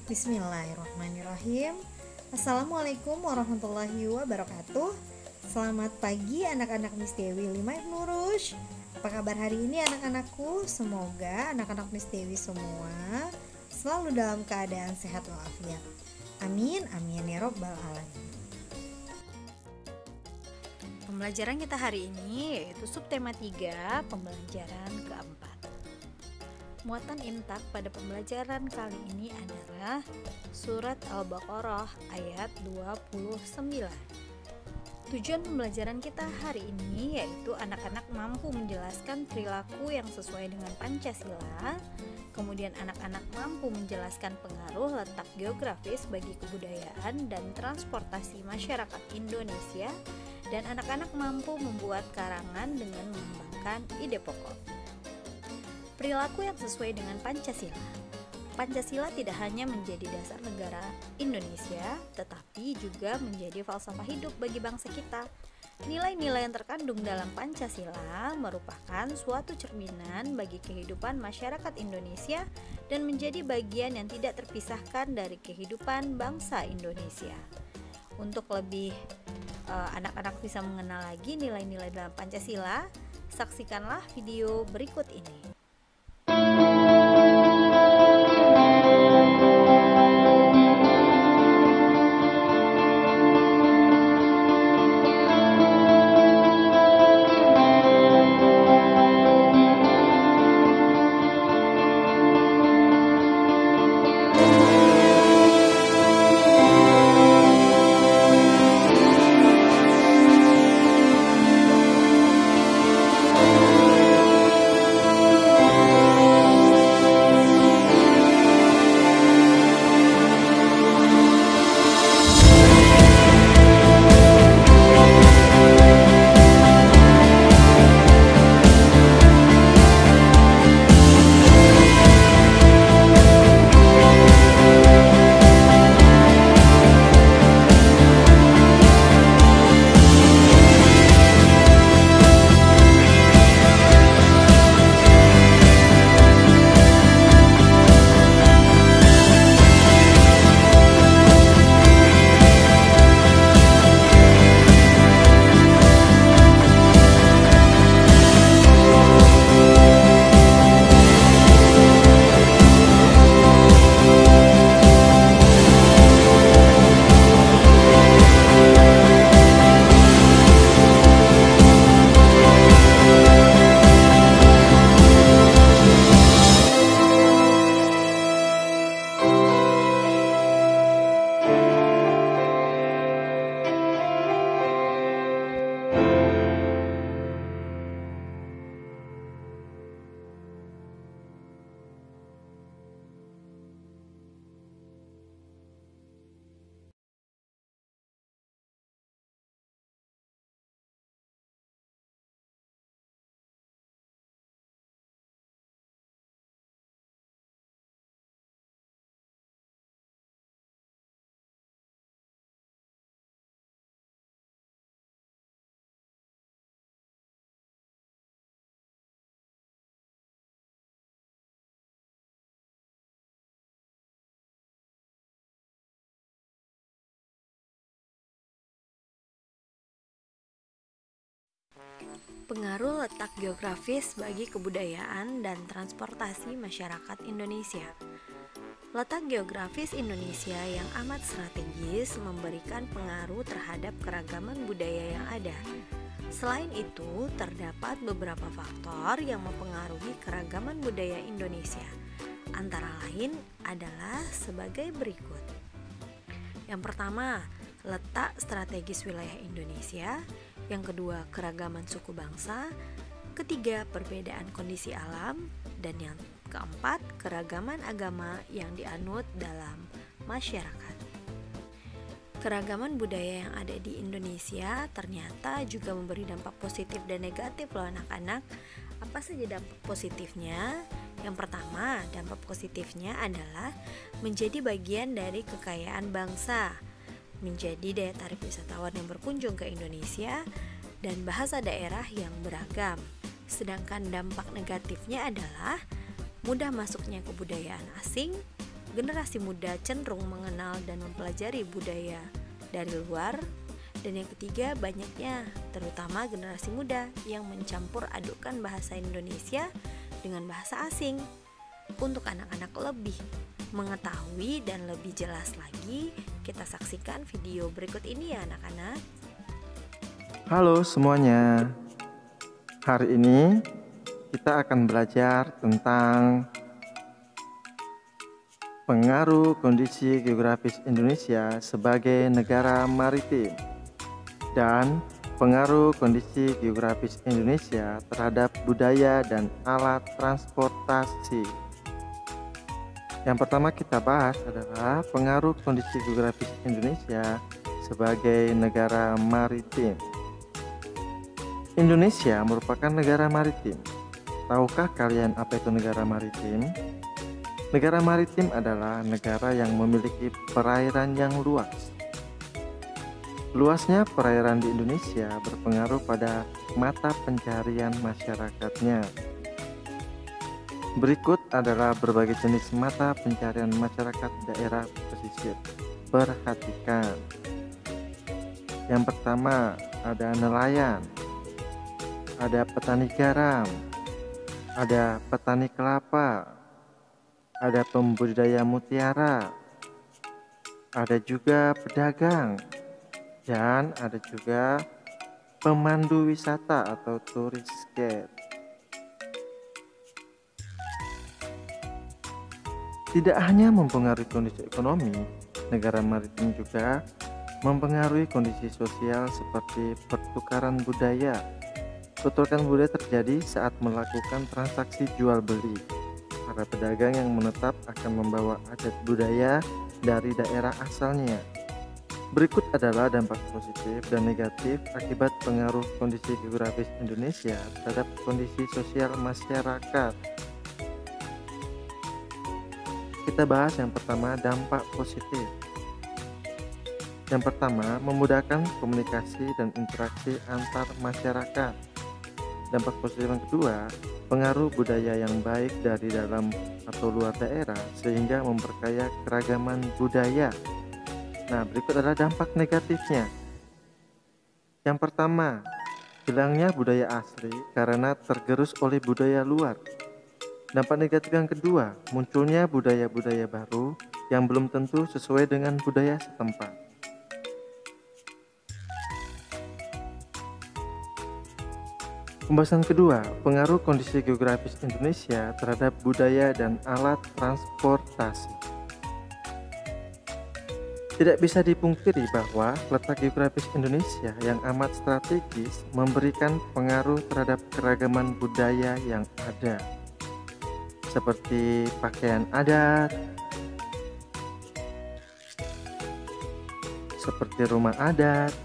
Bismillahirrahmanirrahim. Assalamualaikum warahmatullahi wabarakatuh. Selamat pagi anak-anak Miss Dewi 5 Ibnu Rushd. Apa kabar hari ini anak-anakku? Semoga anak-anak Miss Dewi semua selalu dalam keadaan sehat walafiat. Amin, amin ya robbal alamin. Pembelajaran kita hari ini yaitu subtema 3, pembelajaran keempat. Muatan intak pada pembelajaran kali ini adalah surat Al-Baqarah ayat 29. Tujuan pembelajaran kita hari ini yaitu anak-anak mampu menjelaskan perilaku yang sesuai dengan Pancasila, kemudian anak-anak mampu menjelaskan pengaruh letak geografis bagi kebudayaan dan transportasi masyarakat Indonesia, dan anak-anak mampu membuat karangan dengan mengembangkan ide pokok. Perilaku yang sesuai dengan Pancasila. Pancasila tidak hanya menjadi dasar negara Indonesia, tetapi juga menjadi falsafah hidup bagi bangsa kita. Nilai-nilai yang terkandung dalam Pancasila merupakan suatu cerminan bagi kehidupan masyarakat Indonesia dan menjadi bagian yang tidak terpisahkan dari kehidupan bangsa Indonesia. Untuk lebih anak-anak bisa mengenal lagi nilai-nilai dalam Pancasila, saksikanlah video berikut ini. Pengaruh letak geografis bagi kebudayaan dan transportasi masyarakat Indonesia. Letak geografis Indonesia yang amat strategis memberikan pengaruh terhadap keragaman budaya yang ada. Selain itu, terdapat beberapa faktor yang mempengaruhi keragaman budaya Indonesia. Antara lain adalah sebagai berikut. Yang pertama, letak strategis wilayah Indonesia. Yang kedua, keragaman suku bangsa. Ketiga, perbedaan kondisi alam. Dan yang keempat, keragaman agama yang dianut dalam masyarakat. Keragaman budaya yang ada di Indonesia ternyata juga memberi dampak positif dan negatif loh anak-anak. Apa saja dampak positifnya? Yang pertama, dampak positifnya adalah menjadi bagian dari kekayaan bangsa, menjadi daya tarik wisatawan yang berkunjung ke Indonesia, dan bahasa daerah yang beragam. Sedangkan dampak negatifnya adalah mudah masuknya kebudayaan asing, generasi muda cenderung mengenal dan mempelajari budaya dari luar. Dan yang ketiga, banyaknya terutama generasi muda yang mencampur adukan bahasa Indonesia dengan bahasa asing. Untuk anak-anak lebih mengetahui dan lebih jelas lagi, kita saksikan video berikut ini ya anak-anak. Halo semuanya. Hari ini kita akan belajar tentang pengaruh kondisi geografis Indonesia sebagai negara maritim dan pengaruh kondisi geografis Indonesia terhadap budaya dan alat transportasi. Yang pertama kita bahas adalah pengaruh kondisi geografis Indonesia sebagai negara maritim. Indonesia merupakan negara maritim. Tahukah kalian apa itu negara maritim? Negara maritim adalah negara yang memiliki perairan yang luas. Luasnya perairan di Indonesia berpengaruh pada mata pencaharian masyarakatnya. Berikut adalah berbagai jenis mata pencaharian masyarakat daerah pesisir. Perhatikan. Yang pertama ada nelayan, ada petani garam, ada petani kelapa, ada pembudidaya mutiara, ada juga pedagang, dan ada juga pemandu wisata atau turis guide. Tidak hanya mempengaruhi kondisi ekonomi, negara maritim juga mempengaruhi kondisi sosial seperti pertukaran budaya. Pertukaran budaya terjadi saat melakukan transaksi jual beli. Para pedagang yang menetap akan membawa adat budaya dari daerah asalnya. Berikut adalah dampak positif dan negatif akibat pengaruh kondisi geografis Indonesia terhadap kondisi sosial masyarakat. Kita bahas yang pertama, dampak positif. Yang pertama, memudahkan komunikasi dan interaksi antar masyarakat. Dampak positif yang kedua, pengaruh budaya yang baik dari dalam atau luar daerah sehingga memperkaya keragaman budaya. Nah, berikut adalah dampak negatifnya. Yang pertama, hilangnya budaya asli karena tergerus oleh budaya luar. Dampak negatif yang kedua, munculnya budaya-budaya baru yang belum tentu sesuai dengan budaya setempat. Pembahasan kedua, pengaruh kondisi geografis Indonesia terhadap budaya dan alat transportasi. Tidak bisa dipungkiri bahwa letak geografis Indonesia yang amat strategis memberikan pengaruh terhadap keragaman budaya yang ada, seperti pakaian adat, seperti rumah adat,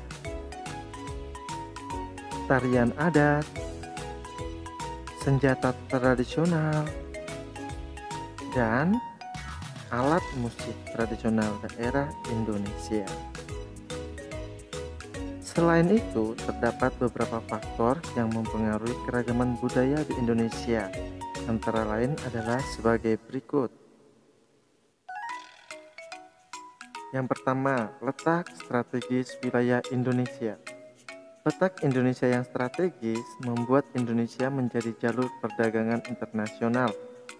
tarian adat, senjata tradisional, dan alat musik tradisional daerah Indonesia. Selain itu, terdapat beberapa faktor yang mempengaruhi keragaman budaya di Indonesia, antara lain adalah sebagai berikut. Yang pertama, letak strategis wilayah Indonesia. Letak Indonesia yang strategis membuat Indonesia menjadi jalur perdagangan internasional.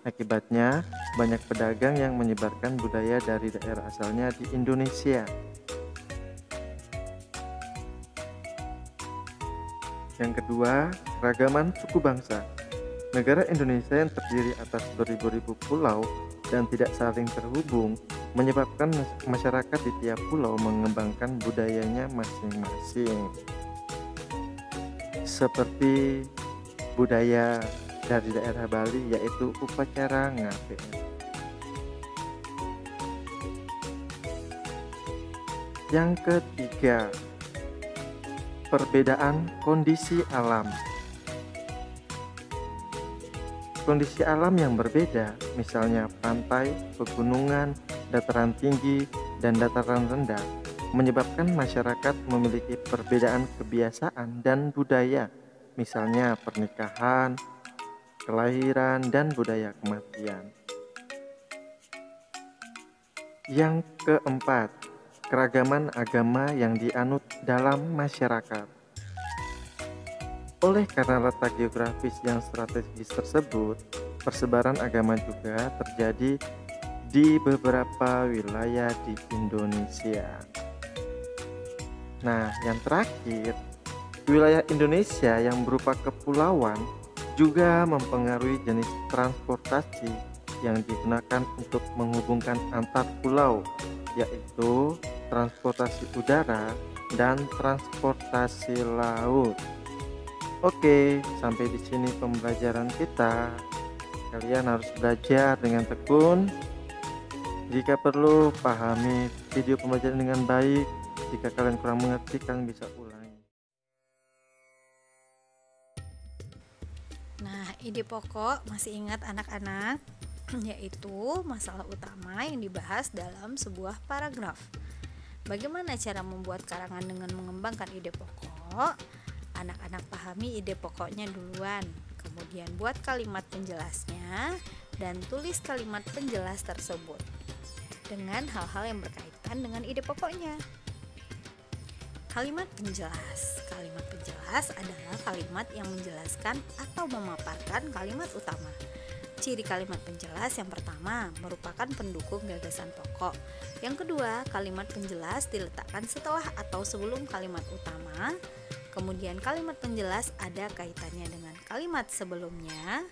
Akibatnya, banyak pedagang yang menyebarkan budaya dari daerah asalnya di Indonesia. Yang kedua, keragaman suku bangsa. Negara Indonesia yang terdiri atas beribu-ribu pulau dan tidak saling terhubung menyebabkan masyarakat di tiap pulau mengembangkan budayanya masing-masing. Seperti budaya dari daerah Bali yaitu upacara ngaben. Yang ketiga, perbedaan kondisi alam. Kondisi alam yang berbeda, misalnya pantai, pegunungan, dataran tinggi, dan dataran rendah, menyebabkan masyarakat memiliki perbedaan kebiasaan dan budaya, misalnya pernikahan, kelahiran, dan budaya kematian. Yang keempat, keragaman agama yang dianut dalam masyarakat. Oleh karena letak geografis yang strategis tersebut, persebaran agama juga terjadi di beberapa wilayah di Indonesia. Nah, yang terakhir, wilayah Indonesia yang berupa kepulauan juga mempengaruhi jenis transportasi yang digunakan untuk menghubungkan antar pulau, yaitu transportasi udara dan transportasi laut. Oke, sampai di sini pembelajaran kita. Kalian harus belajar dengan tekun. Jika perlu, pahami video pembelajaran dengan baik. Jika kalian kurang mengerti, kalian bisa ulangi. Nah, ide pokok masih ingat anak-anak? Yaitu masalah utama yang dibahas dalam sebuah paragraf. Bagaimana cara membuat karangan dengan mengembangkan ide pokok? Anak-anak pahami ide pokoknya duluan, kemudian buat kalimat penjelasnya dan tulis kalimat penjelas tersebut dengan hal-hal yang berkaitan dengan ide pokoknya. Kalimat penjelas. Kalimat penjelas adalah kalimat yang menjelaskan atau memaparkan kalimat utama. Ciri kalimat penjelas yang pertama merupakan pendukung gagasan pokok. Yang kedua, kalimat penjelas diletakkan setelah atau sebelum kalimat utama. Kemudian kalimat penjelas ada kaitannya dengan kalimat sebelumnya.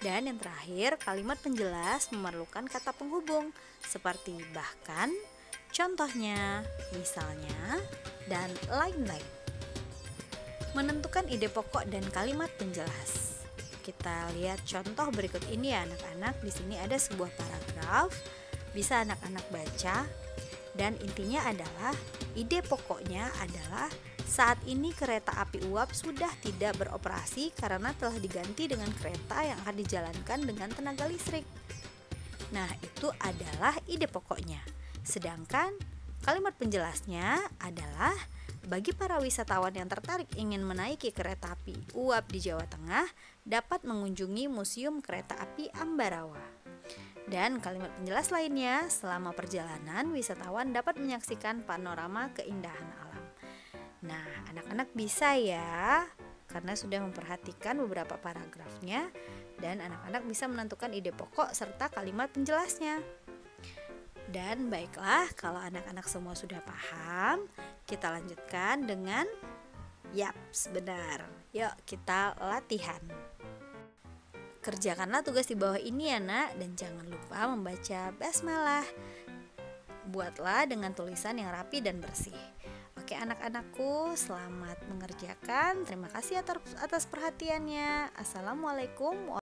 Dan yang terakhir, kalimat penjelas memerlukan kata penghubung seperti bahkan, contohnya, misalnya, dan lain-lain. Menentukan ide pokok dan kalimat penjelas. Kita lihat contoh berikut ini ya anak-anak. Di sini ada sebuah paragraf, bisa anak-anak baca. Dan intinya adalah ide pokoknya adalah saat ini kereta api uap sudah tidak beroperasi karena telah diganti dengan kereta yang akan dijalankan dengan tenaga listrik. Nah, itu adalah ide pokoknya. Sedangkan kalimat penjelasnya adalah bagi para wisatawan yang tertarik ingin menaiki kereta api uap di Jawa Tengah dapat mengunjungi Museum Kereta Api Ambarawa. Dan kalimat penjelas lainnya, selama perjalanan wisatawan dapat menyaksikan panorama keindahan alam. Nah, anak-anak bisa ya, karena sudah memperhatikan beberapa paragrafnya dan anak-anak bisa menentukan ide pokok serta kalimat penjelasnya. Dan baiklah, kalau anak-anak semua sudah paham, kita lanjutkan dengan yaps, benar. Yuk kita latihan. Kerjakanlah tugas di bawah ini ya nak, dan jangan lupa membaca basmalah. Buatlah dengan tulisan yang rapi dan bersih. Oke anak-anakku, selamat mengerjakan. Terima kasih atas perhatiannya. Assalamualaikum.